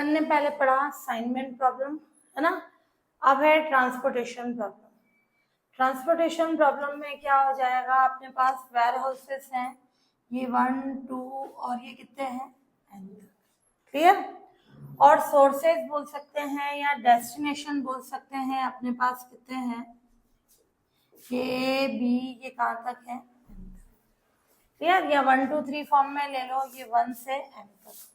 अपन ने पहले पढ़ा असाइनमेंट प्रॉब्लम, है ना। अब है ट्रांसपोर्टेशन प्रॉब्लम। ट्रांसपोर्टेशन प्रॉब्लम में क्या हो जाएगा, अपने पास वेयर हाउसेस हैं, ये 1 2 और ये कितने हैं, n। क्लियर। और सोर्सेज बोल सकते हैं या डेस्टिनेशन बोल सकते हैं, अपने पास कितने हैं, ये बी, ये कहाँ तक है, क्लियर। या 1 2 3 फॉर्म में ले लो, ये 1 से n तक।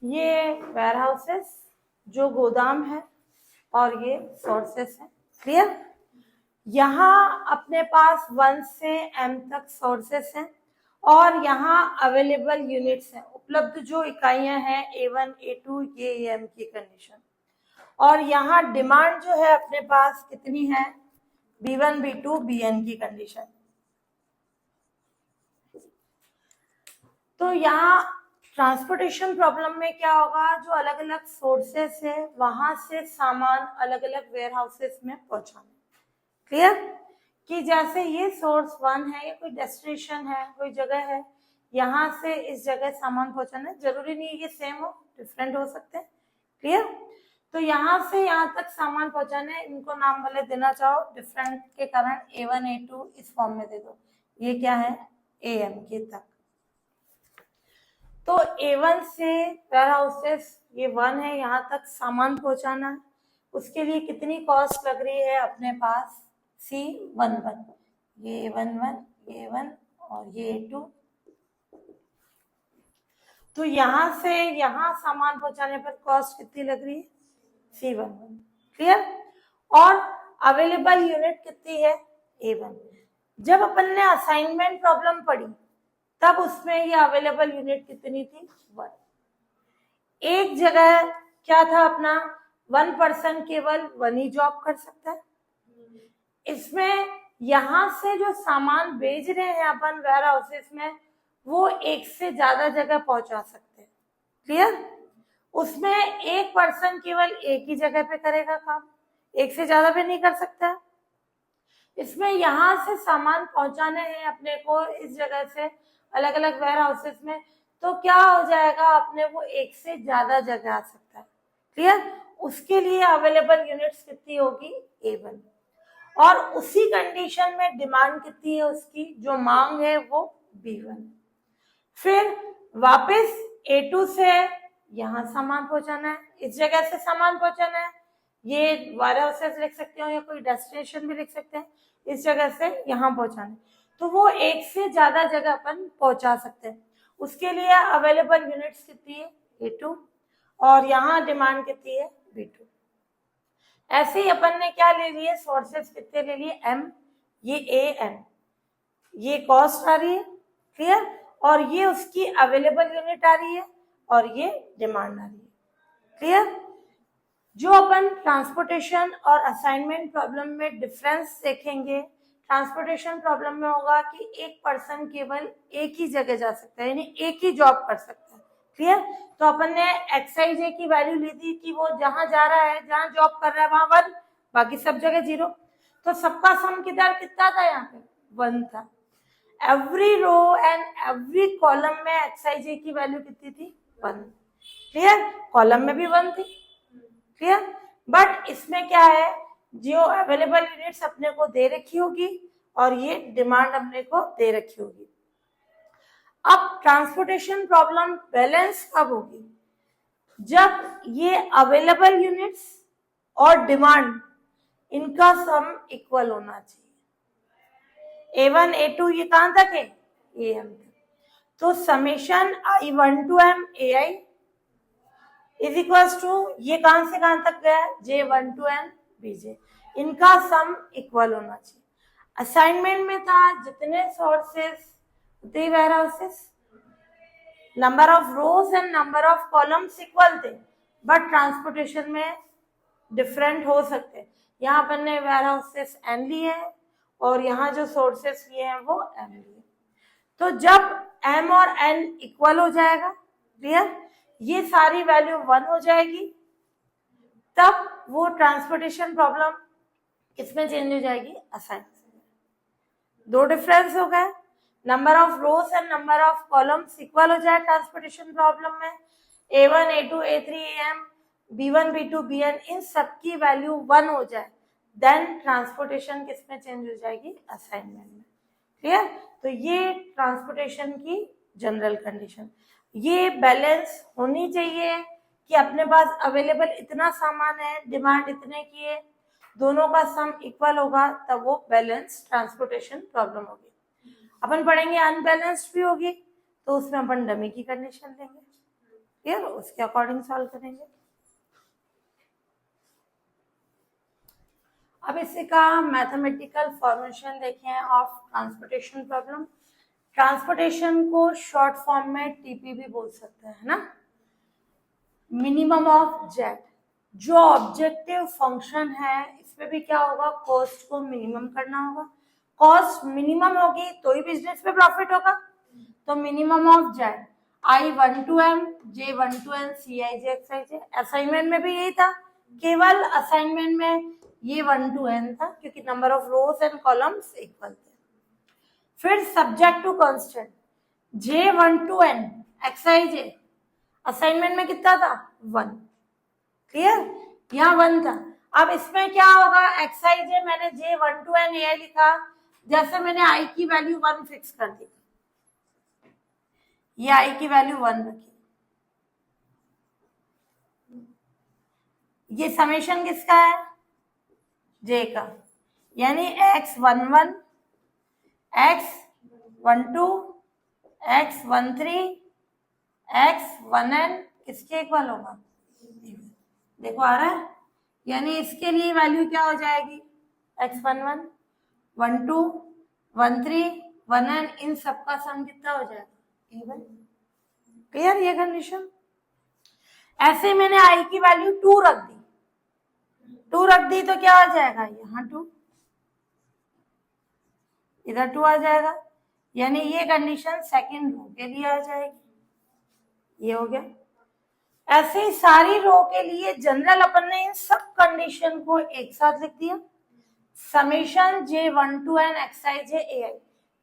ये वेयर हाउसेस जो गोदाम है और ये सोर्सेस है, क्लियर। यहाँ अपने पास 1 से m तक सोर्सेस हैं और यहाँ अवेलेबल यूनिट्स हैं, उपलब्ध जो इकाइयां हैं A1 A2 ये AM की कंडीशन। और यहाँ डिमांड जो है अपने पास कितनी है, B1 B2 Bn की कंडीशन। तो यहाँ ट्रांसपोर्टेशन प्रॉब्लम में क्या होगा, जो अलग अलग सोर्सेस है वहां से सामान अलग अलग वेयर हाउसेस में पहुंचाना, क्लियर। कि जैसे ये सोर्स 1 है, ये कोई डेस्टिनेशन है, कोई जगह है, यहाँ से इस जगह सामान पहुंचाना है, जरूरी नहीं ये सेम हो, डिफरेंट हो सकते हैं, क्लियर। तो यहाँ से यहाँ तक सामान पहुंचाना है, इनको नाम भले देना चाहो, डिफरेंट के कारण A1 A2 इस फॉर्म में दे दो, ये क्या है AM के तक। तो A1 से वेयर हाउसेस ये 1 है, यहाँ तक सामान पहुंचाना है, उसके लिए कितनी कॉस्ट लग रही है अपने पास, C11, ये A11 ये A1 और ये A2। तो यहाँ से यहाँ सामान पहुंचाने पर कॉस्ट कितनी लग रही है, C11, क्लियर। और अवेलेबल यूनिट कितनी है, A1। जब अपन ने असाइनमेंट प्रॉब्लम पढ़ी तब उसमें ये अवेलेबल यूनिट कितनी थी, 1। एक जगह क्या था अपना, 1 पर्सन केवल 1 ही जॉब कर सकता है। इसमें यहां से जो सामान भेज रहे हैं अपन वेयर हाउसेस में, वो एक से ज्यादा जगह पहुंचा सकते हैं, क्लियर। उसमें एक पर्सन केवल एक ही जगह पे करेगा काम, एक से ज्यादा पे नहीं कर सकता। इसमें यहां से सामान पहुंचाने हैं अपने को इस जगह से अलग अलग वेयर हाउसेस में, तो क्या हो जाएगा, अपने को एक से ज्यादा जगह आ सकता है, क्लियर। उसके लिए अवेलेबल यूनिट्स कितनी होगी, A1। और उसी कंडीशन में डिमांड कितनी है उसकी, जो मांग है वो B1। फिर वापस A2 से यहाँ सामान पहुंचाना है, इस जगह से सामान पहुंचाना है, ये वेयर हाउसेस लिख सकते हो या कोई डेस्टिनेशन भी लिख सकते हैं, इस जगह से यहाँ पहुंचाना है, तो वो एक से ज्यादा जगह अपन पहुंचा सकते हैं। उसके लिए अवेलेबल यूनिट्स कितनी है, A2, और यहाँ डिमांड कितनी है, B2। ऐसे ही अपन ने क्या ले लिए, सोर्सेस कितने ले लिए, M, ये AM, ये कॉस्ट आ रही है, क्लियर। और ये उसकी अवेलेबल यूनिट आ रही है और ये डिमांड आ रही है, क्लियर। जो अपन ट्रांसपोर्टेशन और असाइनमेंट प्रॉब्लम में डिफरेंस देखेंगे, ट्रांसपोर्टेशन प्रॉब्लम में होगा कि एक पर्सन केवल एक ही जगह जा सकता है, यानी एक ही जॉब कर सकता है, क्लियर। तो अपन ने XIJ की वैल्यू ली थी कि वो जहां जा रहा है, जहां जॉब कर रहा है वहां 1, बाकी सब जगह 0। तो सबका सम किधर कितना था, यहाँ पे 1 था। Every row and every column में XIJ की वैल्यू कितनी थी, 1, क्लियर। कॉलम में भी 1 थी, क्लियर। बट इसमें क्या है, जो अवेलेबल यूनिट्स अपने को दे रखी होगी और ये डिमांड अपने को दे रखी होगी। अब ट्रांसपोर्टेशन प्रॉब्लम बैलेंस कब होगी, जब ये अवेलेबल यूनिट्स और डिमांड इनका सम इक्वल होना चाहिए। A1 A2 ये कहां तक है, AM तक। तो summation I1 to M AI is equal to, ये कहां से कहां तक गया, J1 to M BJ, इनका सम इक्वल होना चाहिए। असाइनमेंट में था जितने सोर्सेस उतने warehouses, number of rows and number of columns equal थे, बट ट्रांसपोर्टेशन में डिफरेंट हो सकते हैं। यहाँ पर ने वेयर हाउसेस N लिए हैं और यहाँ जो सोर्सेस लिए हैं वो M लिए। तो जब M और N इक्वल हो जाएगा, क्लियर, ये सारी वैल्यू 1 हो जाएगी, तब वो ट्रांसपोर्टेशन प्रॉब्लम किसमें चेंज हो जाएगी, असाइनमेंट। 2 डिफरेंस हो गए। Number of rows and number of columns equal हो जाए ट्रांसपोर्टेशन प्रॉब्लम में, A1 A2 A3 AM B1 B2 Bn इन सबकी वैल्यू 1 हो जाए, देन ट्रांसपोर्टेशन किस में चेंज हो जाएगी, असाइनमेंट में। क्लियर? तो ये ट्रांसपोर्टेशन की जनरल कंडीशन। ये बैलेंस होनी चाहिए कि अपने पास अवेलेबल इतना सामान है, डिमांड इतने की है, दोनों का सम इक्वल होगा, तब वो बैलेंस ट्रांसपोर्टेशन प्रॉब्लम होगी। अपन पढ़ेंगे अनबैलेंस्ड भी होगी, तो उसमें अपन डमी की कंडीशन लेंगे, क्लियर? उसके अकॉर्डिंग सॉल्व करेंगे। अब इसी का मैथमेटिकल फॉर्मेशन देखें ऑफ ट्रांसपोर्टेशन प्रॉब्लम। ट्रांसपोर्टेशन को शॉर्ट फॉर्म में टीपी भी बोल सकते हैं, है ना? मिनिमम ऑफ जेड, जो ऑब्जेक्टिव फंक्शन है, इसमें भी क्या होगा, कॉस्ट को मिनिमम करना होगा। कॉस्ट मिनिमम होगी तो ही बिजनेस में प्रॉफिट होगा। तो minimum of Z I1 to M, J1 to N, Cij Xij। Assignment में भी यही था, केवल असाइनमेंट में ये 1 to N था क्योंकि number of rows and columns equal थे। फिर subject to constant J1 to N Xij, assignment में कितना था, 1। क्लियर? यहाँ 1 था। अब इसमें क्या होगा, Xij मैंने J1 to N AI लिखा, जैसे मैंने I की वैल्यू 1 फिक्स कर दी, ये I की वैल्यू 1 रखी। ये समेशन किसका है, J का, यानी X11 X12 X13 X1N किसके इक्वल होगा, देखो आ रहा है, यानी इसके लिए वैल्यू क्या हो जाएगी, X11 12 13 1N, इन सबका सम कितना हो जाएगा, इवन। क्लियर? ये कंडीशन। ऐसे मैंने I की वैल्यू 2 रख दी, 2 रख दी तो क्या आ जाएगा, यहाँ 2, इधर 2 आ जाएगा, यानी ये कंडीशन सेकंड रो के लिए आ जाएगी। ये हो गया। ऐसे ही सारी रो के लिए जनरल अपन ने इन सब कंडीशन को एक साथ लिख दिया, summation J1 to N Xij AI।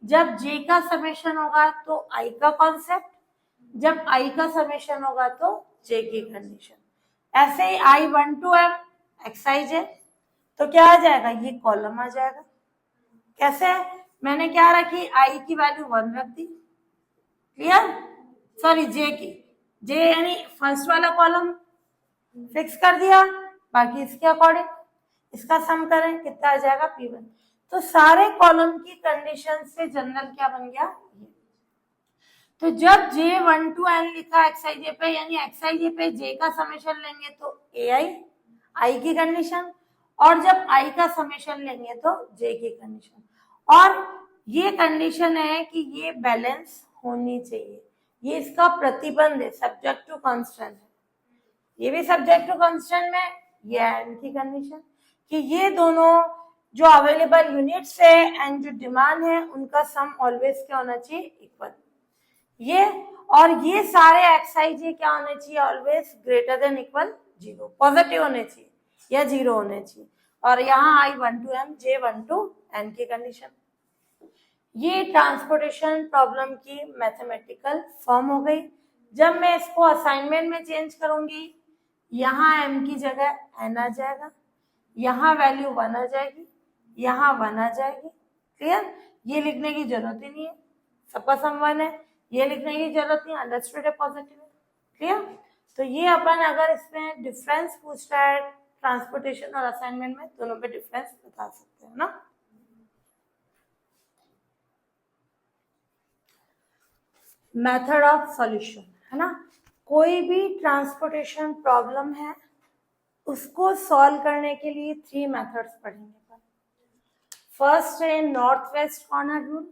जब J का समेशन होगा तो I का कॉन्सेप्ट, जब I का समेशन होगा तो J की कंडीशन। ऐसे ही I1 to M Xij, तो क्या आ जाएगा, ये कॉलम आ जाएगा। कैसे, मैंने क्या रखी, I की वैल्यू 1 रख दी, क्लियर? सॉरी, J की, J यानी फर्स्ट वाला कॉलम फिक्स कर दिया, बाकी इसके अकॉर्डिंग इसका सम करें, कितना आ जाएगा, P1। तो सारे कॉलम की कंडीशन से जनरल क्या बन गया, तो जब J1 to N लिखा Xij पे, यानी Xij पे J का समेशन लेंगे तो AI I की कंडीशन, और जब I का समेशन लेंगे तो J की कंडीशन। और ये कंडीशन है कि ये बैलेंस होनी चाहिए, ये इसका प्रतिबंध है, सब्जेक्ट टू कांस्टेंट है, ये भी सब्जेक्ट टू कांस्टेंट में, ये एंड की कंडीशन कि ये दोनों जो अवेलेबल यूनिट्स है एंड जो डिमांड है उनका सम ऑलवेज क्या होना चाहिए, इक्वल। ये और ये सारे Xij क्या होने चाहिए, always greater than equal 0, positive होने चाहिए या 0 होने चाहिए। और यहाँ I1 to M J1 to N की कंडीशन। ये ट्रांसपोर्टेशन प्रॉब्लम की मैथमेटिकल फॉर्म हो गई। जब मैं इसको असाइनमेंट में चेंज करूंगी, यहाँ M की जगह N आ जाएगा, यहाँ वैल्यू 1 आ जाएगी, यहाँ 1 आ जाएगी। क्लियर? ये लिखने की जरूरत ही नहीं है, सबका सम 1 है, ये लिखने की जरूरत नहीं, अंडरस्टूड है, पॉजिटिव है। क्लियर? तो ये अपन अगर इसमें डिफरेंस पूछ रहा है ट्रांसपोर्टेशन और असाइनमेंट में, दोनों पे डिफरेंस बता सकते हैं ना। मेथड ऑफ सॉल्यूशन, है ना, कोई भी ट्रांसपोर्टेशन प्रॉब्लम है उसको सॉल्व करने के लिए 3 मेथड्स पढ़ेंगे। फर्स्ट है नॉर्थ वेस्ट कॉर्नर रूल,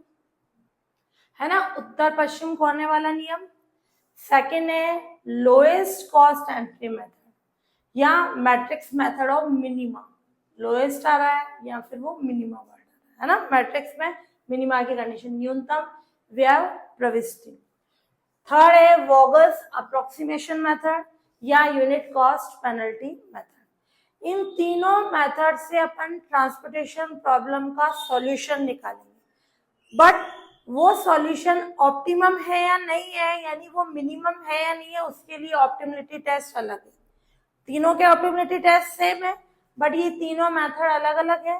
है ना, उत्तर पश्चिम कोने वाला नियम। सेकेंड है लोएस्ट कॉस्ट एंट्री मेथड या matrix method of minima, lowest आ रहा है या फिर वो मिनिमा वर्ड आ रहा है ना, मैट्रिक्स में मिनिमा की कंडीशन, न्यूनतम व्यय प्रविष्टि। थर्ड है वोगल्स अप्रोक्सीमेशन मेथड या यूनिट कॉस्ट पेनल्टी मेथड। इन तीनों मेथड से अपन ट्रांसपोर्टेशन प्रॉब्लम का सॉल्यूशन निकालेंगे। बट वो सॉल्यूशन ऑप्टिमम है या नहीं है, यानी वो मिनिमम है या नहीं है, उसके लिए ऑप्टिमिलिटी टेस्ट अलग है। तीनों के ऑप्टिमिलिटी टेस्ट सेम है, बट ये तीनों मेथड अलग अलग है।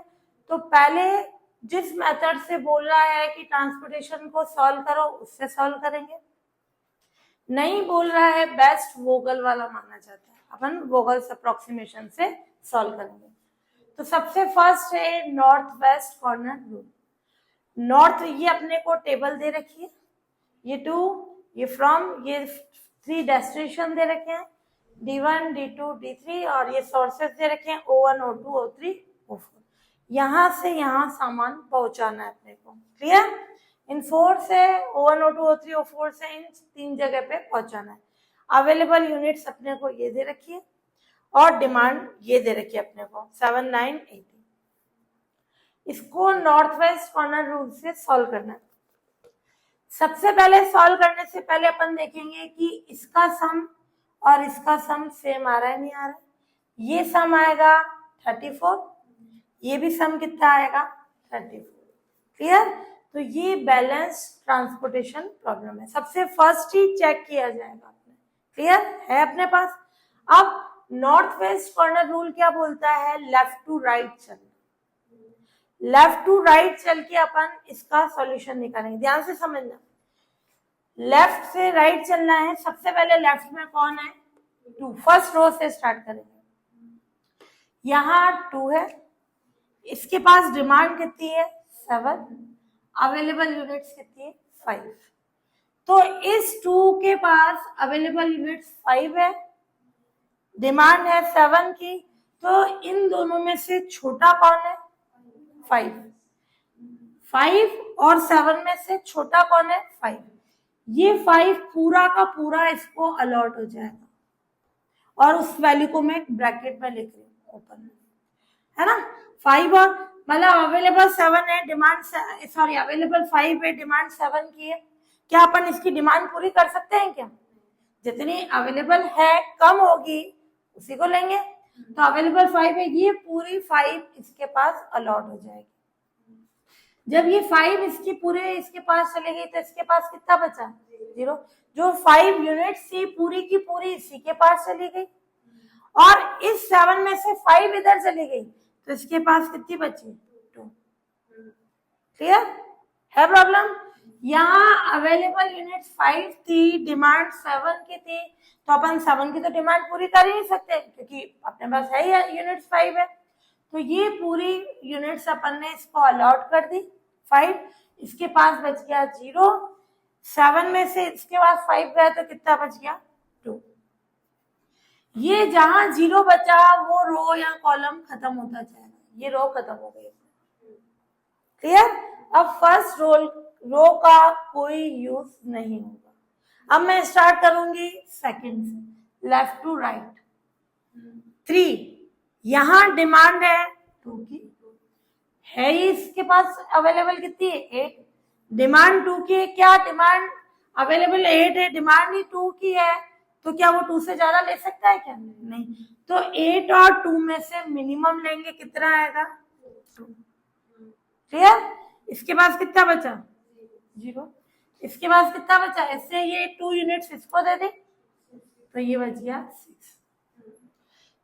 तो पहले जिस मेथड से बोल रहा है कि ट्रांसपोर्टेशन को सॉल्व करो, उससे सॉल्व करेंगे। नहीं बोल रहा है बेस्ट वोगल वाला माना जाता है, अपन वोगल्स अप्रोक्सीमेशन से सॉल्व करेंगे। तो सबसे फर्स्ट है north west corner rule. North, ये अपने को टेबल दे रखी है, ये टू, ये फ्रॉम, ये 3 डेस्टिनेशन दे रखे हैं, D1, D2, D3, और ये सोर्सेस दे रखे हैं O1, O2, O3, O4। यहां से यहां सामान पहुंचाना है अपने को, क्लियर। इन 4 से O1, O2, O3, O4 से इन 3 जगह पे पहुंचाना है। अवेलेबल यूनिट्स अपने को ये दे रखी है और डिमांड ये दे रखी है अपने को 7, 9, 80। इसको नॉर्थ वेस्ट कॉर्नर रूल से सॉल्व करना है। सबसे पहले सॉल्व करने से पहले अपन देखेंगे कि इसका सम और इसका सम सेम आ रहा है नहीं आ रहा है। ये सम आएगा 34, ये भी सम कितना आएगा 34, क्लियर। तो ये बैलेंस ट्रांसपोर्टेशन प्रॉब्लम है, सबसे फर्स्ट ही चेक किया जाएगा आपने, क्लियर है अपने पास। अब नॉर्थ वेस्ट कॉर्नर रूल क्या बोलता है, लेफ्ट टू राइट चलना। लेफ्ट टू राइट चल के अपन इसका सॉल्यूशन निकालेंगे, ध्यान से समझना। लेफ्ट से राइट चलना है, सबसे पहले लेफ्ट में कौन है 2, फर्स्ट रो से स्टार्ट करेंगे। यहाँ 2 है, इसके पास डिमांड कितनी है 7, अवेलेबल यूनिट्स कितनी है 5। तो इस 2 के पास अवेलेबल यूनिट्स 5 है, डिमांड है 7 की, तो इन दोनों में से छोटा कौन है 5। 5 और 7 में से छोटा कौन है 5। ये 5 पूरा का पूरा इसको अलॉट हो जाएगा और उस वैल्यू को मैं ब्रैकेट में लिख रही हूँ ओपन, है ना। 5 और मतलब अवेलेबल 7 है, डिमांड सॉरी अवेलेबल 5 है, डिमांड 7 की है। क्या अपन इसकी डिमांड पूरी कर सकते हैं क्या, जितनी अवेलेबल है कम होगी उसी को लेंगे। तो अवेलेबल 5 है, ये पूरी 5 इसके पास अलॉट हो जाएगी। जब ये 5 इसकी पूरे इसके पास चले गई तो इसके पास कितना बचा 0। जो 5 यूनिट थी पूरी की पूरी इसी के पास चली गई और इस 7 में से 5 इधर चली गई तो इसके पास कितनी बची 2, क्लियर है प्रॉब्लम। यहाँ अवेलेबल यूनिट 5 थी, डिमांड 7 की थी, तो अपन 7 की तो डिमांड पूरी कर ही नहीं सकते क्योंकि अपने पास है ही यूनिट 5 है। तो ये पूरी यूनिट्स अपन ने इसको अलॉट कर दी 5, इसके पास बच गया 0, 7 में से इसके पास 5 गया तो कितना बच गया 2। ये जहां 0 बचा वो रो या कॉलम खत्म होता जाएगा, ये रो खत्म हो गई, क्लियर। अब फर्स्ट रो का कोई यूज नहीं होगा। अब मैं स्टार्ट करूंगी सेकंड से, लेफ्ट टू राइट। 3, यहां डिमांड है 2 की, है ही इसके पास अवेलेबल कितनी है 8, डिमांड 2 की है। क्या डिमांड अवेलेबल 8 है, डिमांड ही 2 की है, तो क्या वो 2 से ज्यादा ले सकता है क्या, नहीं। तो 8 और 2 में से मिनिमम लेंगे, कितना आएगा 2, क्लियर। इसके पास कितना बचा 0, इसके पास कितना बचा, इससे ये 2 यूनिट्स इसको दे दे तो ये बच गया 6।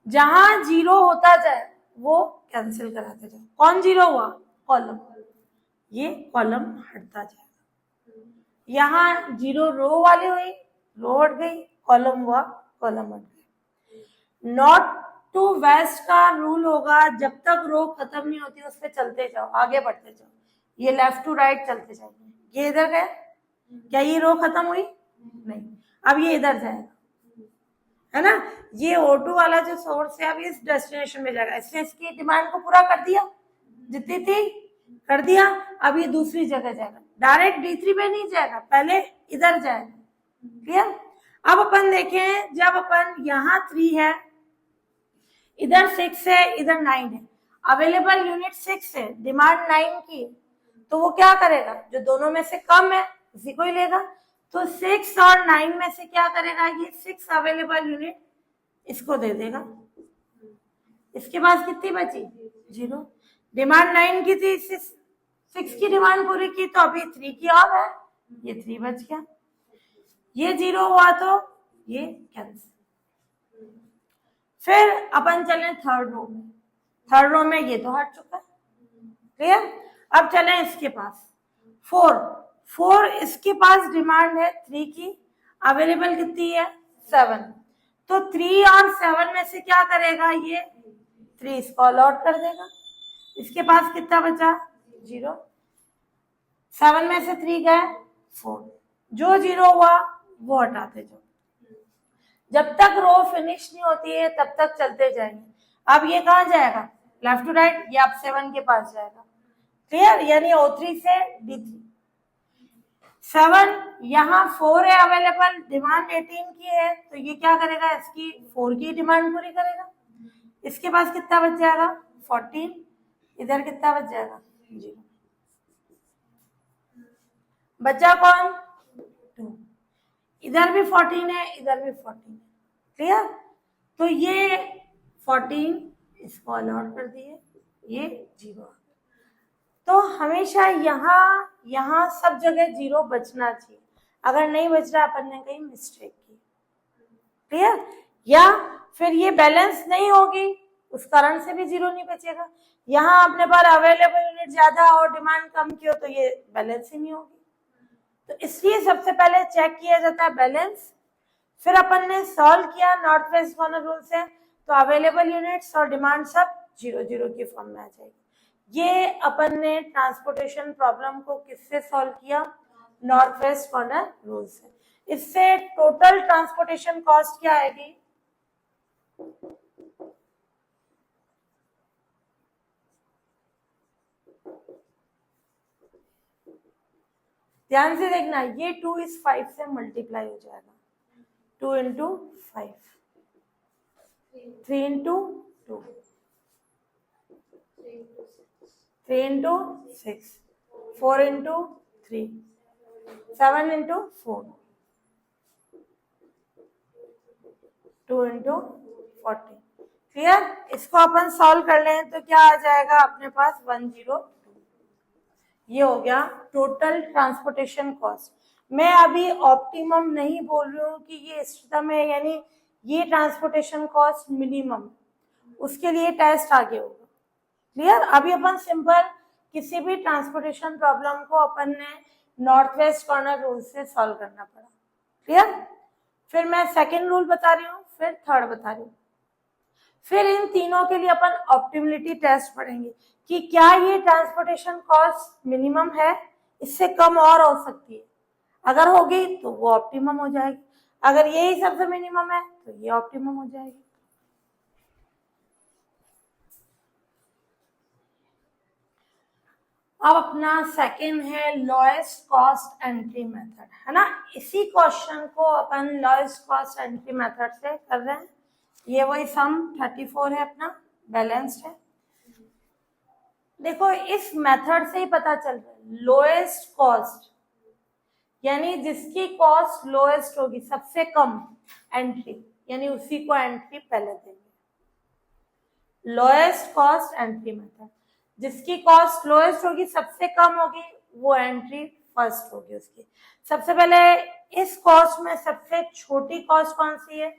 जहां 0 होता जाए वो कैंसिल कराते जाओ। कौन 0 हुआ, कॉलम, ये कॉलम हटता जाएगा। यहाँ 0 रो वाली हुई, रो हट गई, कॉलम हुआ, कॉलम हट गई। नॉट टू वेस्ट का रूल होगा, जब तक रो खत्म नहीं होती उस पर चलते जाओ, आगे बढ़ते जाओ। ये लेफ्ट टू राइट चलते जाएंगे, ये इधर गए, क्या ये रो खत्म हुई, नहीं। अब ये इधर जाएगा, है ना। ये O2 वाला जो सोर्स है अब इस डेस्टिनेशन में जाएगा, इसने इसकी डिमांड को पूरा कर दिया, जितनी थी कर दिया। अब ये दूसरी जगह जाएगा, डायरेक्ट D3 पे नहीं जाएगा, पहले इधर जाएगा, क्लियर। अब अपन देखें, जब अपन यहाँ 3 है, इधर 6 है, इधर 9 है, अवेलेबल यूनिट 6 है, डिमांड 9 की, तो वो क्या करेगा, जो दोनों में से कम है उसी को ही लेगा। तो 6 और 9 में से क्या करेगा, ये 6 अवेलेबल यूनिट इसको दे देगा। इसके पास कितनी बची 0, डिमांड 9 की थी, 6 की डिमांड पूरी की तो अभी 3 की और है, ये 3 बच गया, ये 0 हुआ तो ये कैंसिल। फिर अपन चले थर्ड रो में, थर्ड रो में ये तो हट चुका है, क्लियर। अब चले इसके पास 4 इसके पास डिमांड है 3 की, अवेलेबल कितनी है 7, तो 3 और 7 में से क्या करेगा ये 3 इसको अलॉट कर देगा, इसके पास कितना बचा 0, 7 में से 3 गए 4, जो 0 हुआ वो हटाते जाओ, जब तक रो फिनिश नहीं होती है तब तक चलते जाएंगे। अब ये कहाँ जाएगा लेफ्ट टू राइट, ये अब 7 के पास जाएगा, क्लियर, यानी O3 से D3। 7 यहाँ 4 है अवेलेबल, डिमांड 18 की है, तो ये क्या करेगा इसकी 4 की डिमांड पूरी करेगा, इसके पास कितना बच जाएगा 14, इधर कितना बच जाएगा 0, बचा कौन 2, इधर भी 14 है इधर भी 14 है, क्लियर। तो ये 14 इसको अलॉट कर दिए, ये 0, तो हमेशा यहाँ सब जगह 0 बचना चाहिए, अगर नहीं बच रहा अपन ने कहीं मिस्टेक की, क्लियर। या फिर ये बैलेंस नहीं होगी उस कारण से भी 0 नहीं बचेगा, यहाँ अपने पास अवेलेबल यूनिट ज्यादा और डिमांड कम की हो तो ये बैलेंस ही नहीं होगी, तो इसलिए सबसे पहले चेक किया जाता है बैलेंस। फिर अपन ने सॉल्व किया नॉर्थ वेस्ट कॉर्नर रूल से, तो अवेलेबल यूनिट्स और डिमांड सब 0 की फॉर्म में आ जाएगी। ये अपन ने ट्रांसपोर्टेशन प्रॉब्लम को किससे सॉल्व किया, नॉर्थ वेस्ट कॉर्नर रूल से। इससे टोटल ट्रांसपोर्टेशन कॉस्ट क्या आएगी, ध्यान से देखना, ये 2 इस 5 से मल्टीप्लाई हो जाएगा, 2 into 5, 3 into 2, 3 into 6, 4 into 3, 7 into 4, 2 into 40, clear. इसको अपन सॉल्व कर लें तो क्या आ जाएगा अपने पास 102, ये हो गया टोटल ट्रांसपोर्टेशन कॉस्ट। मैं अभी ऑप्टिमम नहीं बोल रही हूँ कि ये इष्टतम है, यानी ये ट्रांसपोर्टेशन कॉस्ट मिनिमम, उसके लिए टेस्ट आगे होगा, क्लियर। अभी अपन सिंपल किसी भी ट्रांसपोर्टेशन प्रॉब्लम को अपन ने नॉर्थ वेस्ट कॉर्नर रूल से सॉल्व करना पड़ा, क्लियर। फिर मैं सेकेंड रूल बता रही हूँ, फिर थर्ड बता रही हूँ, फिर इन तीनों के लिए अपन ऑप्टिमिलिटी टेस्ट पढ़ेंगे कि क्या ये ट्रांसपोर्टेशन कॉस्ट मिनिमम है, इससे कम और हो सकती है, अगर होगी तो वो ऑप्टिमम हो जाएगी, अगर यही सबसे मिनिमम है तो ये ऑप्टिमम हो जाएगी। अब अपना सेकेंड है लोएस्ट कॉस्ट एंट्री मेथड, है ना। इसी क्वेश्चन को अपन लोएस्ट कॉस्ट एंट्री मेथड से कर रहे हैं। ये वही सम 34 है अपना, बैलेंस्ड है। देखो इस मेथड से ही पता चल रहा है लोएस्ट कॉस्ट यानी जिसकी कॉस्ट लोएस्ट होगी, सबसे कम एंट्री, यानी उसी को एंट्री पहले देंगे। लोएस्ट कॉस्ट एंट्री मेथड, जिसकी कॉस्ट लोएस्ट होगी, सबसे कम होगी, वो एंट्री फर्स्ट होगी उसकी। सबसे पहले इस कॉस्ट में सबसे छोटी कॉस्ट कौन सी है,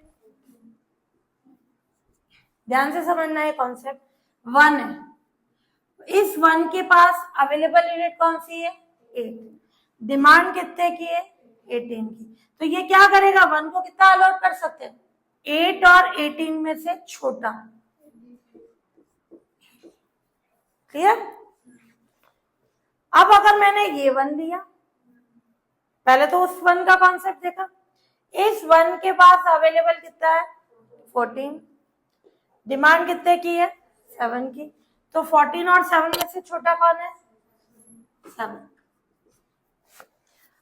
ध्यान से समझना है कॉन्सेप्ट, 1 है। इस 1 के पास अवेलेबल यूनिट कौन सी है 8, डिमांड कितने की है 18 की, तो ये क्या करेगा 1 को कितना अलॉट कर सकते हैं 8 और 18 में से छोटा, क्लियर। अब अगर मैंने ये 1 लिया, पहले तो उस 1 का कॉन्सेप्ट देखा, इस 1 के पास अवेलेबल कितना है 14, डिमांड कितने की है 7 की, तो 14 और 7 में से छोटा कौन है 7।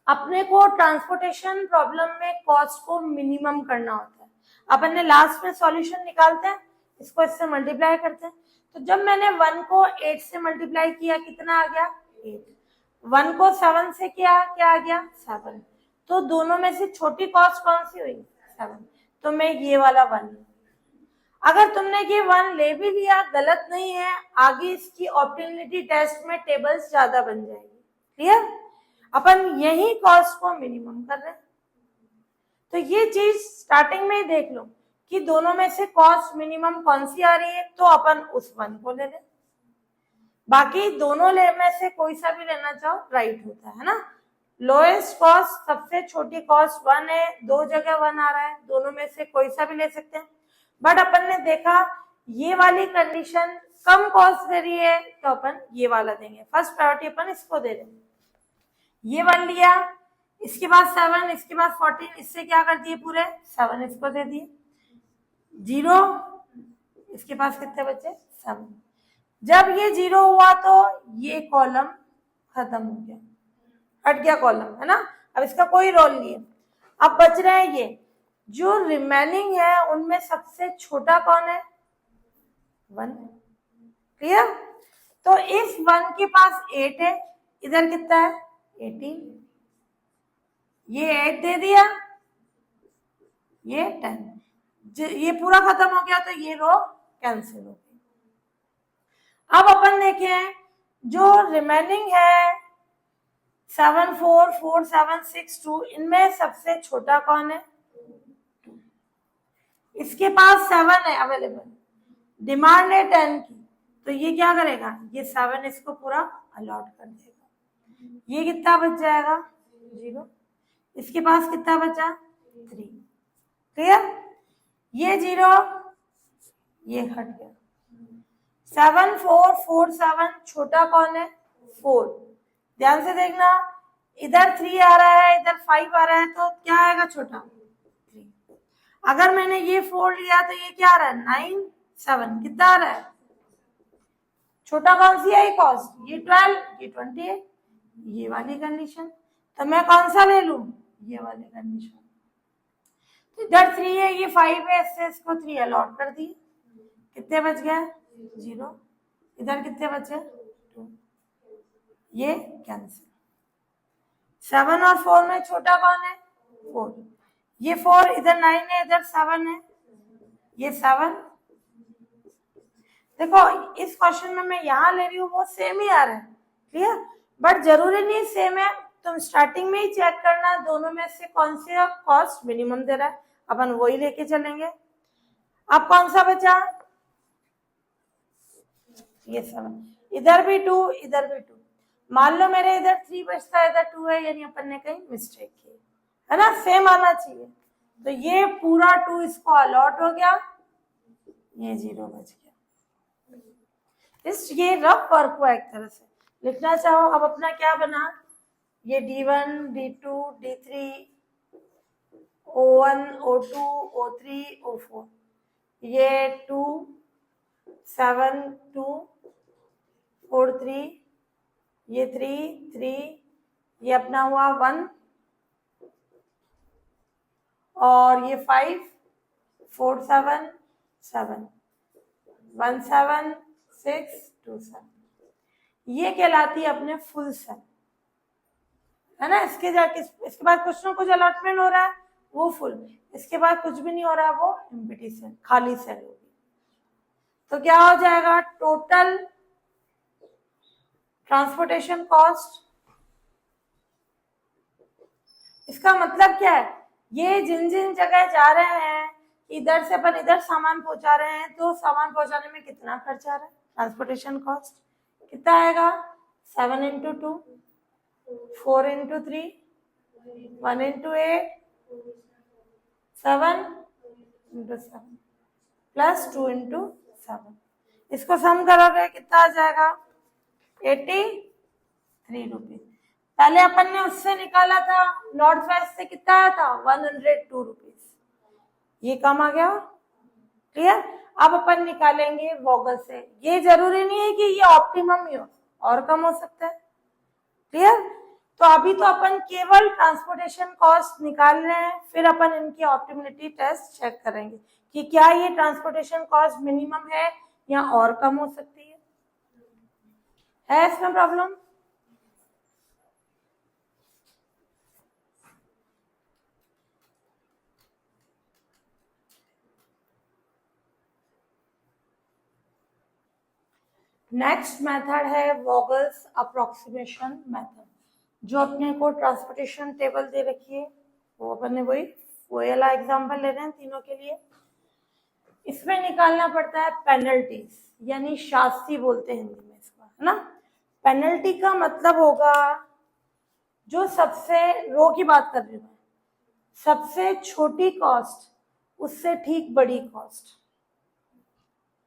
अपने को ट्रांसपोर्टेशन प्रॉब्लम में कॉस्ट को मिनिमम करना होता है। अपन ने लास्ट में सॉल्यूशन निकालते हैं, इसको इससे मल्टीप्लाई करते हैं, तो जब मैंने 1 को 8 से मल्टीप्लाई किया कितना आ गया 8, 1 को 7 से किया क्या आ गया 7, तो दोनों में से छोटी कॉस्ट कौन सी हुई 7, तो मैं ये वाला 1। अगर तुमने ये 1 ले भी लिया गलत नहीं है, आगे इसकी ऑप्टिमलिटी टेस्ट में टेबल्स ज्यादा बन जाएगी। क्लियर? अपन यही कॉस्ट को मिनिमम कर रहे हैं। तो ये चीज स्टार्टिंग में ही देख लो कि दोनों में से कॉस्ट मिनिमम कौन सी आ रही है, तो अपन उस 1 को ले लें। बाकी दोनों में से कोई सा भी लेना चाहो राइट होता है ना। लोएस्ट कॉस्ट सबसे छोटी कॉस्ट 1 है, 2 जगह 1 आ रहा है, दोनों में से कोई सा भी ले सकते हैं। बट अपन ने देखा ये वाली कंडीशन कम कॉस्ट दे रही है, तो अपन ये वाला देंगे, फर्स्ट प्रायोरिटी अपन इसको दे रहे हैं। ये 1 लिया, इसके बाद 7, इसके बाद 14, इससे क्या कर दिए पूरे 7 इसको दे दिए, 0, इसके पास कितने बचे 7। जब ये 0 हुआ तो ये कॉलम खत्म हो गया, हट गया कॉलम, है ना। अब इसका कोई रोल नहीं है। अब बच रहे हैं ये जो रिमेनिंग है, उनमें सबसे छोटा कौन है 1। क्लियर? तो इस 1 के पास 8 है, इधर कितना है 18, ये 8 दे दिया, ये 10, ये पूरा खत्म हो गया, तो ये रो कैंसिल हो गई। अब अपन देखें जो रिमेनिंग है 7 4 4 7 6 2, इनमें सबसे छोटा कौन है, इसके पास 7 है अवेलेबल, डिमांड है 10 की, तो ये क्या करेगा, ये 7 इसको पूरा अलॉट कर देगा। ये कितना बच जाएगा 0, इसके पास कितना बचा 3। क्लियर? ये 0, ये हट गया। 7 4 4 7, छोटा कौन है 4। ध्यान से देखना, इधर 3 आ रहा है, इधर 5 आ रहा है, तो क्या आएगा छोटा 3। अगर मैंने ये 4 लिया तो ये क्या आ रहा है 9 7, कितना आ रहा है, छोटा कौन सी है कॉस्ट, ये 12, ये 20 है, ये वाली कंडीशन। तो मैं कौन सा ले लूं, ये वाली कंडीशन। तो इधर 3 है, ये 5 है, इससे इसको 3 अलॉट कर दिए, कितने बच गए 0, इधर कितने बचे 2, ये कैंसिल। 7 और 4 में छोटा कौन है 4, ये 4, इधर 9 है, इधर 7 है, ये 7। देखो इस क्वेश्चन में मैं यहाँ ले रही हूँ, वो सेम ही आ रहा है। क्लियर? बट जरूरी नहीं सेम है, तुम स्टार्टिंग में ही चेक करना दोनों में से कौन से कॉस्ट मिनिमम दे रहा है, अपन वही लेके चलेंगे। अब कौन सा बचा, ये 7, इधर भी 2, इधर भी 2। मान लो मेरे इधर 3 बचता है, इधर 2 है, यानी अपन ने कहीं मिस्टेक की है ना, सेम आना चाहिए। तो ये पूरा 2 इसको अलॉट हो गया, ये 0 बच गया। ये रफ वर्क हुआ, एक तरह से लिखना चाहो। अब अपना क्या बना, ये D1 D2 D3 O1 O2 O3 O4, ये 2 7 2 4 3, ये 3 3, ये अपना हुआ 1, और ये 5 4 7 7 1 7 6 2 7, ये कहलाती है अपने फुल सेल, है ना। इसके बाद कुछ ना कुछ अलॉटमेंट हो रहा है, वो फुल, इसके बाद कुछ भी नहीं हो रहा है, वो एम्प्टी सेल, खाली सेल होगी। तो क्या हो जाएगा टोटल ट्रांसपोर्टेशन कॉस्ट। इसका मतलब क्या है, ये जिन जिन जगह जा रहे हैं, इधर से अपन इधर सामान पहुंचा रहे हैं, तो सामान पहुंचाने में कितना खर्च आ रहा है, ट्रांसपोर्टेशन कॉस्ट कितना आएगा 7 × 2 4 × 3 1 × 8 7 × 7 प्लस 2 × 7, इसको सम करोगे कितना आ जाएगा 83 रुपीज। पहले अपन ने उससे निकाला था, नॉर्थ वेस्ट से कितना आया था 102 रुपीज, ये कम आ गया। क्लियर? अब अपन निकालेंगे वोगल से, ये जरूरी नहीं है कि ये ऑप्टिमम ही हो, और कम हो सकता है। क्लियर? तो अभी तो अपन केवल ट्रांसपोर्टेशन कॉस्ट निकाल रहे हैं, फिर अपन इनकी ऑप्टिमिलिटी टेस्ट चेक करेंगे कि क्या ये ट्रांसपोर्टेशन कॉस्ट मिनिमम है या और कम हो सकती है इसमें प्रॉब्लम। नेक्स्ट मेथड है वॉगल्स अप्रोक्सीमेशन मेथड, जो अपने को ट्रांसपोर्टेशन टेबल दे रखी है, वो अपन ने वही वाला एग्जांपल ले रहे हैं तीनों के लिए। इसमें निकालना पड़ता है पेनल्टीज, यानी शास्ति बोलते हैं हिंदी में इसको, है ना। पेनल्टी का मतलब होगा जो सबसे, रो की बात कर रही हूँ मैं, सबसे छोटी कॉस्ट उससे ठीक बड़ी कॉस्ट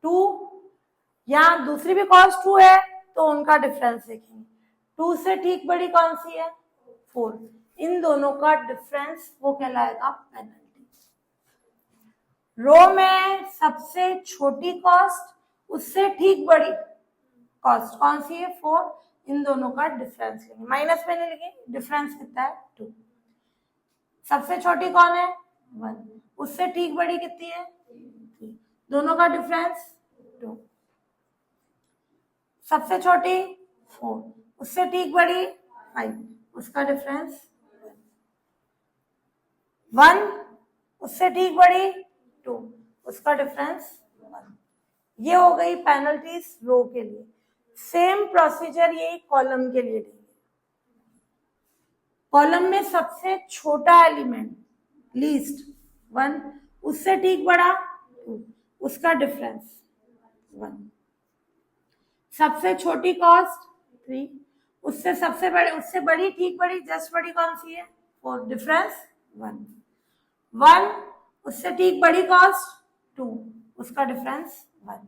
2, या दूसरी भी कॉस्ट 2 है तो उनका डिफरेंस देखेंगे। 2 से ठीक बड़ी कौन सी है? 4। इन दोनों का डिफरेंस वो कहलाएगा पेनल्टी। रो में सबसे छोटी कॉस्ट उससे ठीक बड़ी कॉस्ट कौन सी है? 4। इन दोनों का डिफरेंस लेंगे, माइनस में नहीं लेंगे, डिफरेंस कितना है? 2। सबसे छोटी कौन है? 1। उससे ठीक बड़ी कितनी है? 3। दोनों का डिफरेंस 2। सबसे छोटी 4, उससे ठीक बड़ी 5, उसका डिफरेंस 1, उससे ठीक बड़ी 2, उसका डिफरेंस 1। ये हो गई पेनल्टीज रो के लिए। सेम प्रोसीजर यही कॉलम के लिए लेंगे। कॉलम में सबसे छोटा एलिमेंट लीस्ट 1, उससे ठीक बड़ा 2, उसका डिफरेंस 1। सबसे छोटी कॉस्ट 3, उससे सबसे बड़े, उससे बड़ी ठीक बड़ी जस्ट बड़ी कौन सी है? 4, डिफरेंस 1। 1, उससे ठीक बड़ी कॉस्ट 2, उसका डिफरेंस 1।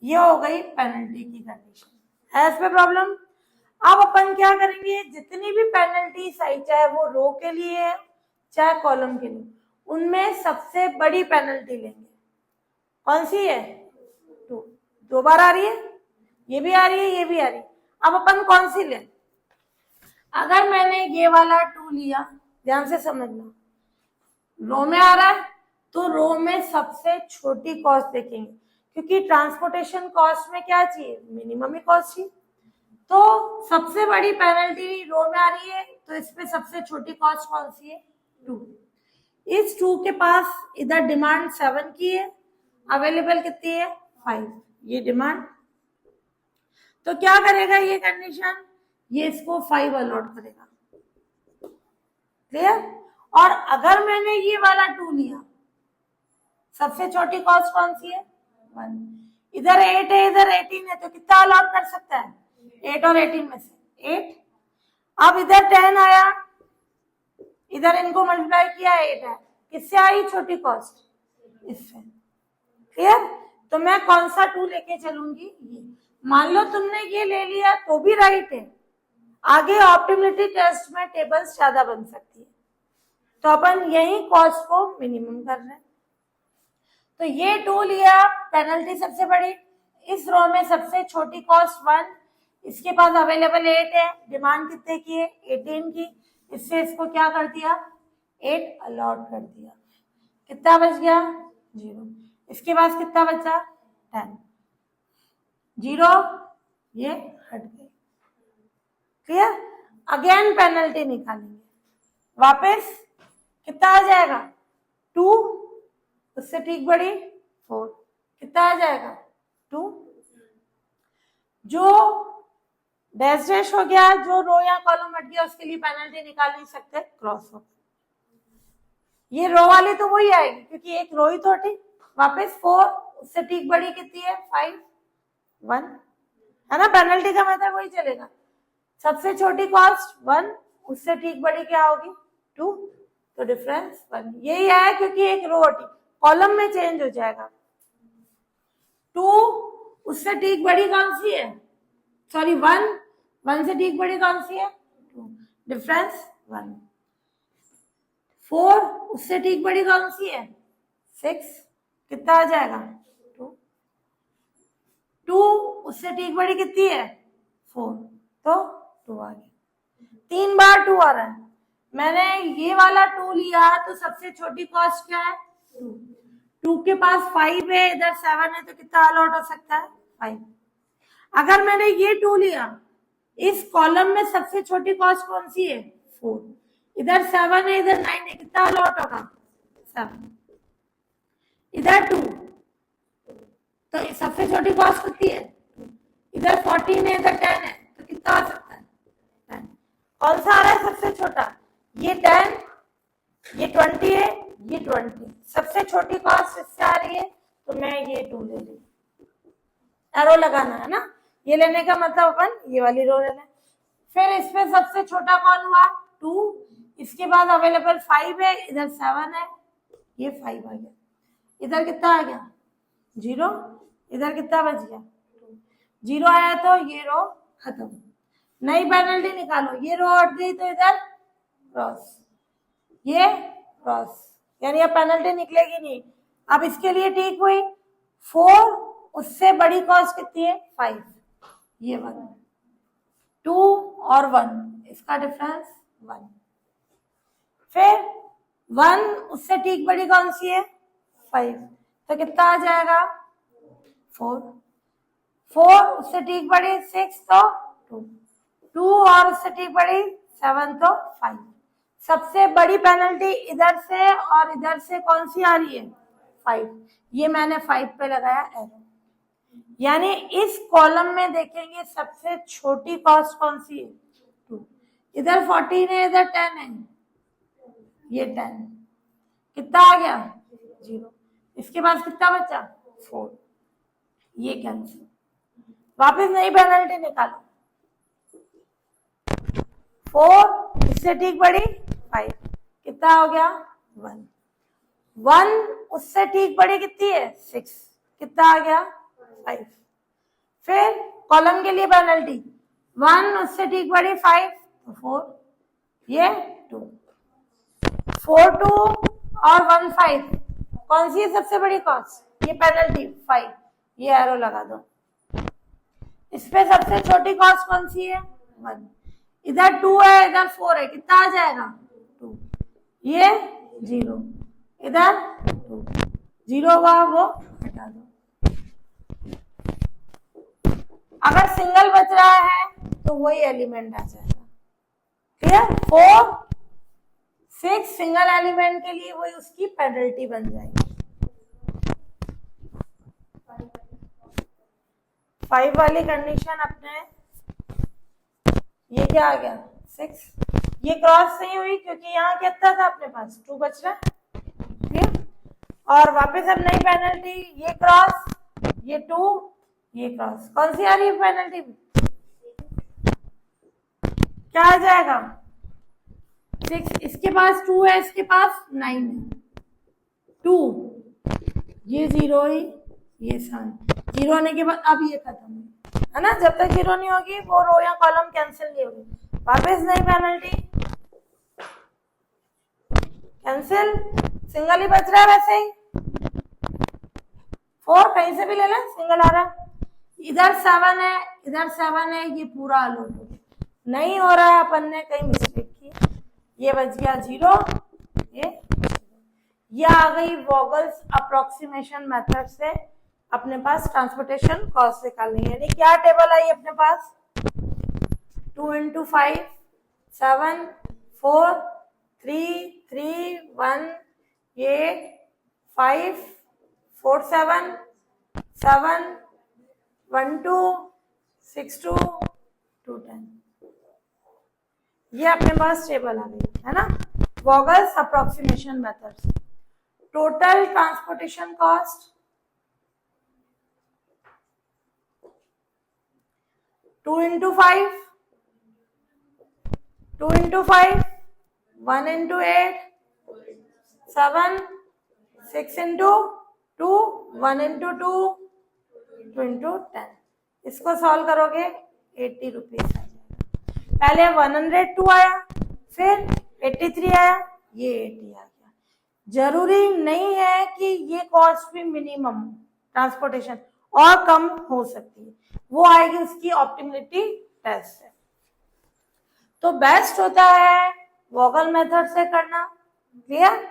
ये हो गई पेनल्टी की कंडीशन। है इसमें प्रॉब्लम? अब अपन क्या करेंगे, जितनी भी पेनल्टी आई, चाहे वो रो के लिए है चाहे कॉलम के लिए, उनमें सबसे बड़ी पेनल्टी लेंगे। कौन सी है? 2। 2 बार आ रही है, ये भी आ रही है, ये भी आ रही है। अब अपन कौन सी लें? अगर मैंने ये वाला 2 लिया, ध्यान से समझना, रो में आ रहा है तो रो में सबसे छोटी कॉस्ट देखेंगे, क्योंकि ट्रांसपोर्टेशन कॉस्ट में क्या चाहिए? मिनिमम ही कॉस्ट चाहिए। तो सबसे बड़ी पेनल्टी रो में आ रही है, तो इसमें सबसे छोटी कॉस्ट कौन सी है? 2। इस 2 के पास इधर डिमांड 7 की है, अवेलेबल कितनी है? 5। ये डिमांड, तो क्या करेगा ये कंडीशन? ये इसको 5 अलॉट करेगा। क्लियर? और अगर मैंने ये वाला 2 लिया, सबसे छोटी कॉस्ट कौन सी है? 1। इधर 8 है, इधर 18 है, तो कितना अलॉट कर सकता है? 8 और 18 में से 8। अब इधर 10 आया, इधर इनको मल्टीप्लाई किया, 8 है, किससे आई छोटी कॉस्ट? इससे। क्लियर? तो मैं कौन सा 2 लेके चलूंगी? ये। मान लो तुमने ये ले लिया तो भी राइट है, आगे ऑप्टिमिलिटी टेस्ट में टेबल्स ज्यादा बन सकती है, तो अपन यही कॉस्ट को मिनिमम कर रहे हैं। तो ये 2 लिया, पेनल्टी सबसे बड़ी, इस रो में सबसे छोटी कॉस्ट 1, इसके पास अवेलेबल 8 है, डिमांड कितने की है? 18 की। इससे इसको क्या कर दिया? 8 अलॉट कर दिया। कितना बच गया? 0। इसके पास कितना बचा? 10। 0, ये हट गई। क्लियर? अगेन पेनल्टी निकालेंगे, वापस कितना आ जाएगा? 2, उससे ठीक बड़ी 4, कितना आ जाएगा? 2। जो डैश डैश हो गया, जो रो या कॉलम हट गया, उसके लिए पेनल्टी निकाल नहीं सकते, क्रॉस हो। ये रो वाली तो वही आएगी, क्योंकि एक रो ही तो हटी। वापस 4, उससे ठीक बड़ी कितनी है? 5, 1, है ना। पेनल्टी का मेथड वही चलेगा, सबसे छोटी कॉस्ट 1, उससे ठीक बड़ी क्या होगी? 2, तो डिफरेंस 1। यही है, क्योंकि एक रो हटी, कॉलम में चेंज हो जाएगा। 2, उससे ठीक बड़ी कौन सी है? सॉरी 1 से ठीक बड़ी कौन सी है? 2, डिफरेंस 1। 4, उससे ठीक बड़ी कौन सी है? 6, कितना आ जाएगा? 2। 2, उससे ठीक बड़ी कितनी है? 4, तो 2 आ गया। 3 बार 2 आ रहा है। मैंने ये वाला 2 लिया, तो सबसे छोटी कॉस्ट क्या है? 2। 2 के पास 5 है, इधर 7 है, तो कितना अलॉट हो सकता है? 5। अगर मैंने ये 2 लिया, इस कॉलम में सबसे छोटी कॉस्ट कौन सी है? 4। इधर 7 है, इधर 9 है, कितना अलॉट होगा? 7। इधर 2, तो सबसे छोटी कॉस्ट कितनी है? इधर 14 है, इधर 10 है, तो कितना आ सकता है 10। कौन सा आ रहा है सबसे छोटा? ये 10, ये 20 है, ये 20। सबसे छोटी कॉस्ट इससे आ रही है, तो मैं ये 2 ले ली। एरो लगाना है ना, ये लेने का मतलब अपन ये वाली रो लेना है। फिर इसमें सबसे छोटा कौन हुआ? 2। इसके बाद अवेलेबल 5 है, इधर 7 है, ये 5 आ गया। इधर कितना आ गया? 0। इधर कितना बच गया? 0 आया, तो ये रो खत्म। नई पेनल्टी निकालो, ये रो हट गई तो इधर क्रॉस, ये क्रॉस, यानी अब पेनल्टी निकलेगी नहीं। अब इसके लिए ठीक हुई 4, उससे बड़ी कॉस्ट कितनी है? 5, ये 1। 2 और 1, इसका डिफरेंस 1। फिर 1 उससे ठीक बड़ी कौन सी है? 5, तो कितना आ जाएगा? 4। 4 उससे ठीक बड़ी 6, तो 2। 2 और उससे ठीक बड़ी 7, तो 5। सबसे बड़ी पेनल्टी इधर से और इधर से कौन सी आ रही है? 5। ये मैंने 5 पे लगाया एरो। यानी इस कॉलम में देखेंगे सबसे छोटी कॉस्ट कौन सी है? 2। इधर 14 है, इधर 10 है, ये 10। कितना आ गया? 0। इसके बाद कितना बचा? 4। ये कैंसिल। वापस नई पेनल्टी निकालो। 4 इससे ठीक बड़ी 5, कितना हो गया? 1। 1 उससे ठीक बड़ी कितनी है? 6, कितना आ गया? 5। फिर कॉलम के लिए पेनल्टी 1 उससे ठीक बड़ी 5, तो 4, ये 2। 4 2 और 1 5, कौन सी है सबसे बड़ी कॉस्ट? ये पेनल्टी 5, ये एरो लगा दो। इस पे सबसे छोटी कॉस्ट कौन सी है? 1। इधर 2 है, इधर 4 है, कितना आ जाएगा? 2, ये 0, इधर 2, 0 हुआ, वो हटा दो। अगर सिंगल बच रहा है तो वही एलिमेंट आ जाएगा। क्लियर? 4 6 सिंगल एलिमेंट के लिए वही उसकी पेनल्टी बन जाएगी। 5 वाली कंडीशन अपने, ये क्या आ गया? 6। ये क्रॉस नहीं हुई क्योंकि यहाँ कितना था अपने पास? 2 बच रहा है। ठीक, और वापस अब नई पेनल्टी, ये क्रॉस, ये 2, ये क्रॉस, कौन सी आ रही है पेनल्टी? क्या आ जाएगा? 6। इसके पास 2 है, इसके पास 9 है। 2, ये 0 ही, ये 7। 0 होने के बाद अब ये खत्म है ना। जब तक 0 नहीं होगी वो रो या कॉलम कैंसिल नहीं होगी। वापस नई पेनल्टी, कैंसिल, सिंगल ही बच रहा है वैसे ही। 4 कहीं से भी ले लें, सिंगल आ रहा है। इधर 7 है, इधर 7 है, ये पूरा अलग नहीं हो रहा है, अपन ने कहीं मिस्टेक की। ये बच गया 0, ये आ गई वोगल्स अप्रोक्सीमेशन मेथड से अपने पास ट्रांसपोर्टेशन कॉस्ट निकालनी है। यानी क्या टेबल आई अपने पास? 2 × 5 7 4 3 3 1 8 5 4 7 7 1 2 6 2 2 10। ये अपने पास टेबल आ गई है ना, वोगल्स अप्रोक्सीमेशन मेथड से। Total transportation cost 2 × 5 2 × 5 1 × 8 7 6 × 2 1 × 2 2 × 10। इसको सॉल्व करोगे 80 रुपीज आ जाएगा। पहले 102 आया, फिर 83 आया, ये 80 आ गया। जरूरी नहीं है कि ये कॉस्ट भी मिनिमम ट्रांसपोर्टेशन और कम हो सकती है, वो आएगी उसकी ऑप्टिमिलिटी टेस्ट से। तो बेस्ट होता है वोगल मेथड से करना। क्लियर?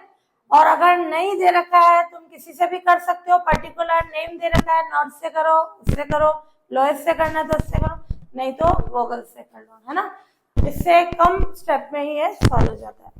और अगर नहीं दे रखा है तुम किसी से भी कर सकते हो, पर्टिकुलर नेम दे रखा है, नॉट से करो, उससे करो, लोएस्ट से करना तो उससे करो, नहीं तो वोगल से कर लो, है ना। इससे कम स्टेप में ही ये सॉल्व हो जाता है।